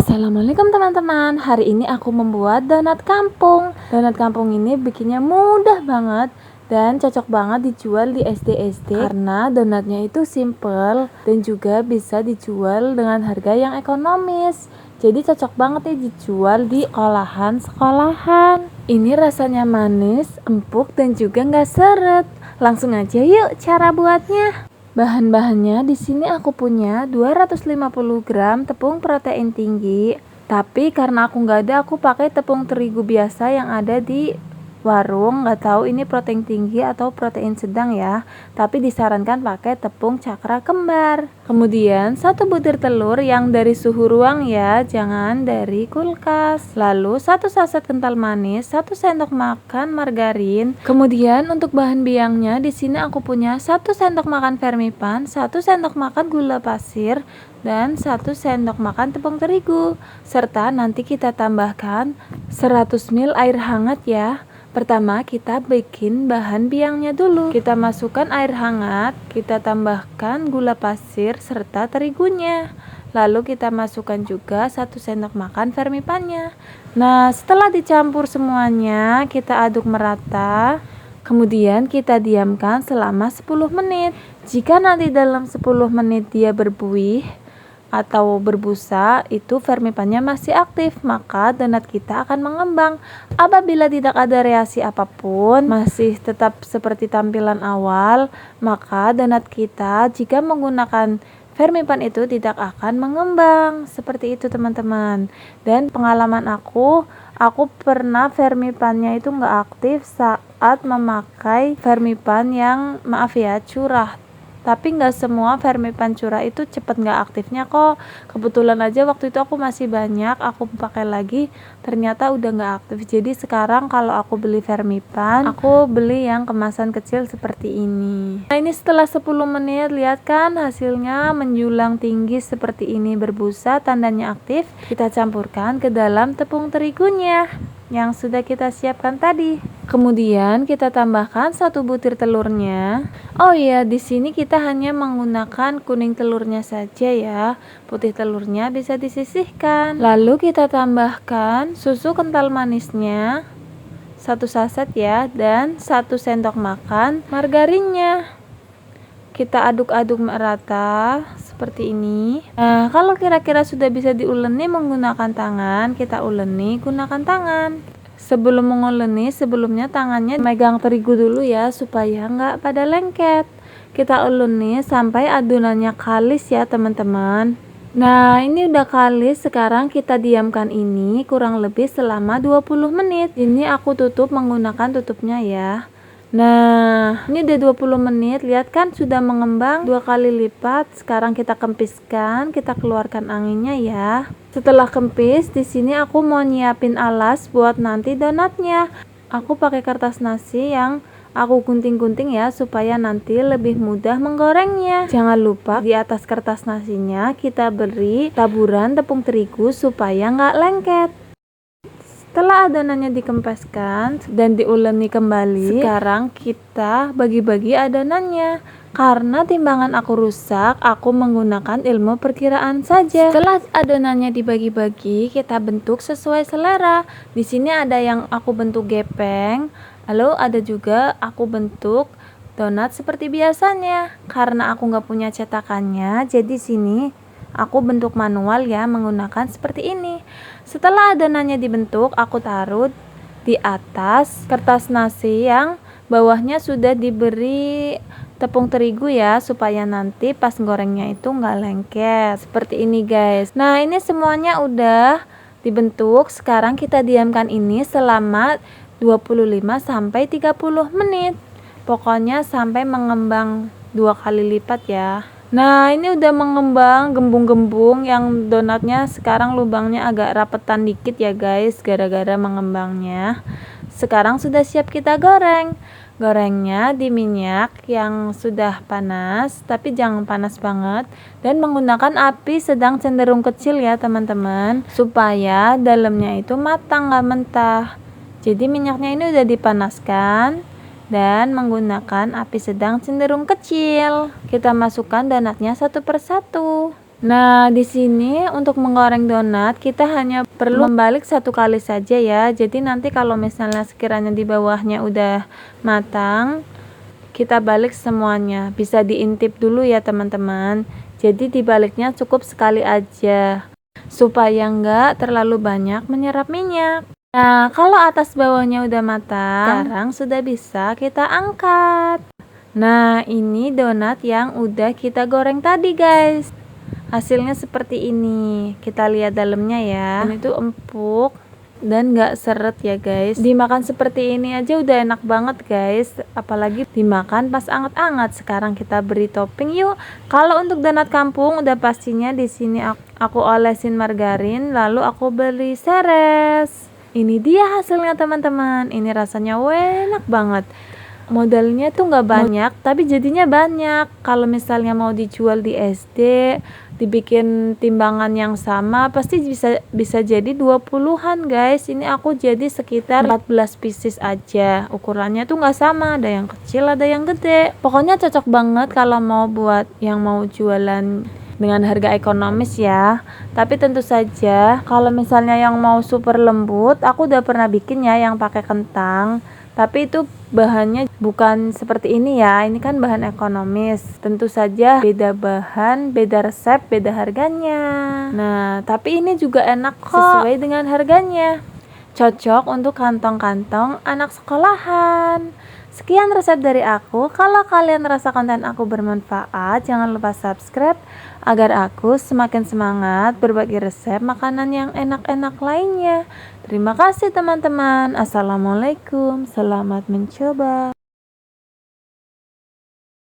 Assalamualaikum teman-teman. Hari ini aku membuat donat kampung. Donat kampung ini bikinnya mudah banget dan cocok banget dijual di SD karena donatnya itu simple dan juga bisa dijual dengan harga yang ekonomis. Jadi cocok banget nih dijual di sekolahan. Ini rasanya manis, empuk dan juga nggak seret. Langsung aja yuk cara buatnya. Bahan-bahannya di sini aku punya 250 gram tepung protein tinggi. Tapi karena aku nggak ada, aku pakai tepung terigu biasa yang ada di warung. Nggak tahu ini protein tinggi atau protein sedang ya. Tapi disarankan pakai tepung cakra kembar. Kemudian 1 butir telur yang dari suhu ruang ya, jangan dari kulkas. Lalu 1 saset kental manis, 1 sendok makan margarin. Kemudian untuk bahan biangnya di sini aku punya 1 sendok makan vermipan, 1 sendok makan gula pasir, dan 1 sendok makan tepung terigu. Serta nanti kita tambahkan 100 ml air hangat ya. Pertama kita bikin bahan biangnya dulu. Kita masukkan air hangat, kita tambahkan gula pasir serta terigunya. Lalu kita masukkan juga 1 sendok makan vermipannya. Nah, setelah dicampur semuanya, kita aduk merata. Kemudian kita diamkan selama 10 menit. Jika nanti dalam 10 menit dia berbuih atau berbusa, itu vermipannya masih aktif, maka donat kita akan mengembang. Apabila tidak ada reaksi apapun, masih tetap seperti tampilan awal, maka donat kita jika menggunakan vermipan itu tidak akan mengembang. Seperti itu teman-teman. Dan pengalaman aku pernah vermipannya itu nggak aktif saat memakai vermipan yang curah. Tapi nggak semua vermipan curah itu cepet nggak aktifnya kok. Kebetulan aja waktu itu aku masih banyak, aku pakai lagi ternyata udah nggak aktif. Jadi sekarang kalau aku beli vermipan, aku beli yang kemasan kecil seperti ini. Nah, ini setelah 10 menit, lihat kan hasilnya menjulang tinggi seperti ini, berbusa, tandanya aktif. Kita campurkan ke dalam tepung terigunya yang sudah kita siapkan tadi. Kemudian kita tambahkan 1 butir telurnya. Oh iya, di sini kita hanya menggunakan kuning telurnya saja ya. Putih telurnya bisa disisihkan. Lalu kita tambahkan susu kental manisnya 1 saset ya, dan 1 sendok makan margarinnya. Kita aduk-aduk merata seperti ini. Nah, kalau kira-kira sudah bisa diuleni menggunakan tangan, kita uleni gunakan tangan. Sebelum menguleni, sebelumnya tangannya megang terigu dulu ya, supaya nggak pada lengket. Kita uleni sampai adonannya kalis ya teman-teman. Nah, ini udah kalis. Sekarang kita diamkan ini kurang lebih selama 20 menit. Ini aku tutup menggunakan tutupnya ya. Nah, ini udah 20 menit, lihat kan sudah mengembang 2 kali lipat. Sekarang kita kempiskan, kita keluarkan anginnya ya. Setelah kempis, di sini aku mau nyiapin alas buat nanti donatnya. Aku pakai kertas nasi yang aku gunting-gunting ya, supaya nanti lebih mudah menggorengnya. Jangan lupa di atas kertas nasinya kita beri taburan tepung terigu supaya nggak lengket. Setelah adonannya dikempeskan dan diuleni kembali, sekarang kita bagi-bagi adonannya. Karena timbangan aku rusak, aku menggunakan ilmu perkiraan saja. Setelah adonannya dibagi-bagi, kita bentuk sesuai selera. Di sini ada yang aku bentuk gepeng, lalu ada juga aku bentuk donat seperti biasanya. Karena aku nggak punya cetakannya, jadi sini aku bentuk manual ya, menggunakan seperti ini. Setelah adonannya dibentuk, aku taruh di atas kertas nasi yang bawahnya sudah diberi tepung terigu ya, supaya nanti pas gorengnya itu nggak lengket. Seperti ini guys. Nah, ini semuanya udah dibentuk. Sekarang kita diamkan ini selama 25-30 menit. Pokoknya sampai mengembang 2 kali lipat ya. Nah, ini udah mengembang gembung-gembung, yang donatnya sekarang lubangnya agak rapetan dikit ya guys, gara-gara mengembangnya. Sekarang sudah siap kita goreng. Gorengnya di minyak yang sudah panas, tapi jangan panas banget, dan menggunakan api sedang cenderung kecil ya teman-teman, supaya dalamnya itu matang, nggak mentah. Jadi minyaknya ini udah dipanaskan dan menggunakan api sedang cenderung kecil. Kita masukkan donatnya satu persatu. Nah, di sini untuk menggoreng donat kita hanya perlu membalik 1 kali saja ya. Jadi nanti kalau misalnya sekiranya di bawahnya udah matang, kita balik semuanya. Bisa diintip dulu ya teman-teman. Jadi dibaliknya cukup sekali aja supaya enggak terlalu banyak menyerap minyak. Nah, kalau atas bawahnya udah matang, sekarang sudah bisa kita angkat. Nah, ini donat yang udah kita goreng tadi guys. Hasilnya seperti ini, kita lihat dalamnya ya. Ini tuh empuk dan gak seret ya guys. Dimakan seperti ini aja udah enak banget guys, apalagi dimakan pas anget-anget. Sekarang kita beri topping yuk. Kalau untuk donat kampung udah pastinya di sini aku olesin margarin, lalu aku beli seres. Ini dia hasilnya teman-teman. Ini rasanya enak banget. Modalnya tuh nggak banyak tapi jadinya banyak. Kalau misalnya mau dijual di SD, dibikin timbangan yang sama pasti bisa jadi 20-an guys. Ini aku jadi sekitar 14 pieces aja. Ukurannya tuh nggak sama, ada yang kecil ada yang gede. Pokoknya cocok banget kalau mau buat yang mau jualan dengan harga ekonomis ya. Tapi tentu saja kalau misalnya yang mau super lembut, aku udah pernah bikin ya yang pakai kentang. Tapi itu bahannya bukan seperti ini ya. Ini kan bahan ekonomis. Tentu saja beda bahan, beda resep, beda harganya. Nah, tapi ini juga enak kok sesuai dengan harganya. Cocok untuk kantong-kantong anak sekolahan. Sekian resep dari aku. Kalau kalian merasa konten aku bermanfaat, jangan lupa subscribe agar aku semakin semangat berbagi resep makanan yang enak-enak lainnya. Terima kasih teman-teman. Assalamualaikum. Selamat mencoba.